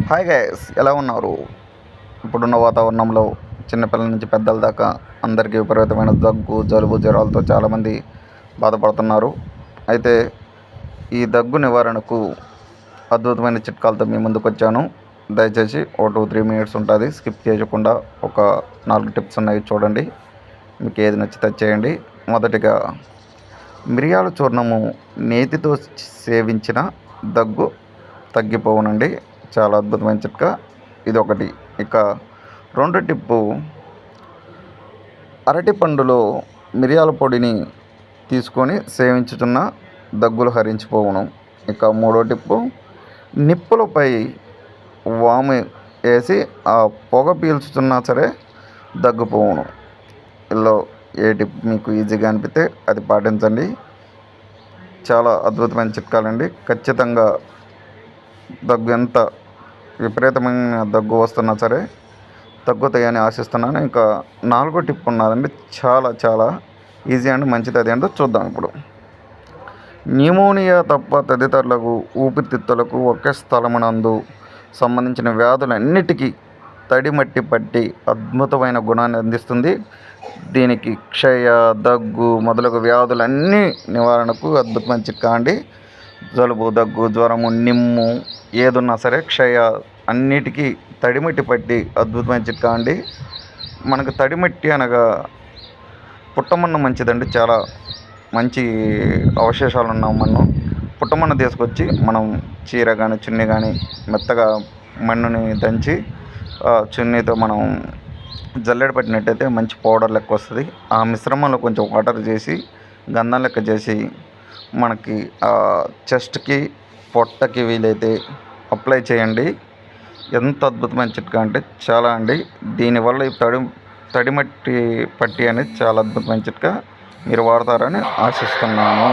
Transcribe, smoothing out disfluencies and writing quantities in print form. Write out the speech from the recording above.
Hi guys, ఎలా ఉన్నారు? ఇప్పుడున్న వాతావరణంలో చిన్నపిల్లల నుంచి పెద్దల దాకా అందరికీ విపరీతమైన దగ్గు, జలుబు, జ్వరాలతో చాలామంది బాధపడుతున్నారు. అయితే ఈ దగ్గు నివారణకు అద్భుతమైన చిట్కాలతో మీ ముందుకు వచ్చాను. దయచేసి 2-3 మినిట్స్ ఉంటుంది, స్కిప్ చేయకుండా ఒక 4 టిప్స్ ఉన్నాయి, చూడండి. మీకు ఏది నచ్చితే చేయండి. మొదటిగా, మిరియాల చూర్ణము నేతితో సేవించిన దగ్గు తగ్గిపోవునండి. చాలా అద్భుతమైన చిట్కా ఇది ఒకటి. ఇక రెండో టిప్పు, అరటి పండులో మిరియాల పొడిని తీసుకొని సేవించుతున్న దగ్గులు హరించిపోవును. ఇక మూడో టిప్పు, నిప్పులపై వాము వేసి ఆ పొగ పీల్చుతున్నా సరే దగ్గుపోవును. ఇలా ఏ టిప్ మీకు ఈజీగా అనిపిస్తే అది పాటించండి. చాలా అద్భుతమైన చిట్కాలండి. ఖచ్చితంగా దగ్గు ఎంత విపరీతమైన దగ్గు వస్తున్నా సరే తగ్గుతాయని ఆశిస్తున్నాను. ఇంకా నాలుగో టిప్ ఉన్నదండి, చాలా చాలా ఈజీ అండ్ మంచిది. అదేంటో చూద్దాం ఇప్పుడు. న్యూమోనియా తప్ప తదితరులకు ఊపిరితిత్తులకు ఒకే స్థలమునందు సంబంధించిన వ్యాధులన్నిటికీ తడిమట్టి పట్టి అద్భుతమైన గుణాన్ని అందిస్తుంది. దీనికి క్షయ, దగ్గు మొదలగు వ్యాధులన్నీ నివారణకు అద్భుతమైన చిట్కా అండి. జలుబు, దగ్గు, జ్వరము, నిమ్ము ఏదున్నా సరే క్షయ అన్నిటికీ తడిమట్టి పట్టి అద్భుతమైన చిట్కా అండి. మనకు తడిమట్టి అనగా పుట్టమన్ను మంచిదండి. చాలా మంచి అవశేషాలు ఉన్న మన్ను. పుట్టమన్ను తీసుకొచ్చి మనం చీర కానీ చున్నీ కానీ మెత్తగా మన్నుని దంచి చున్నీతో మనం జల్లెడ పట్టినట్టయితే మంచి పౌడర్ లెక్క వస్తుంది. ఆ మిశ్రమంలో కొంచెం వాటర్ చేసి గంధం లెక్క చేసి మనకి చెస్ట్కి, పొట్టకి వీలైతే అప్లై చేయండి. ఎంత అద్భుతమైన చిట్కా అంటే చాలా అండి. దీనివల్ల ఈ తడిమట్టి పట్టి అనేది చాలా అద్భుతమైన చిట్కా. మీరు వాడతారని ఆశిస్తున్నాను.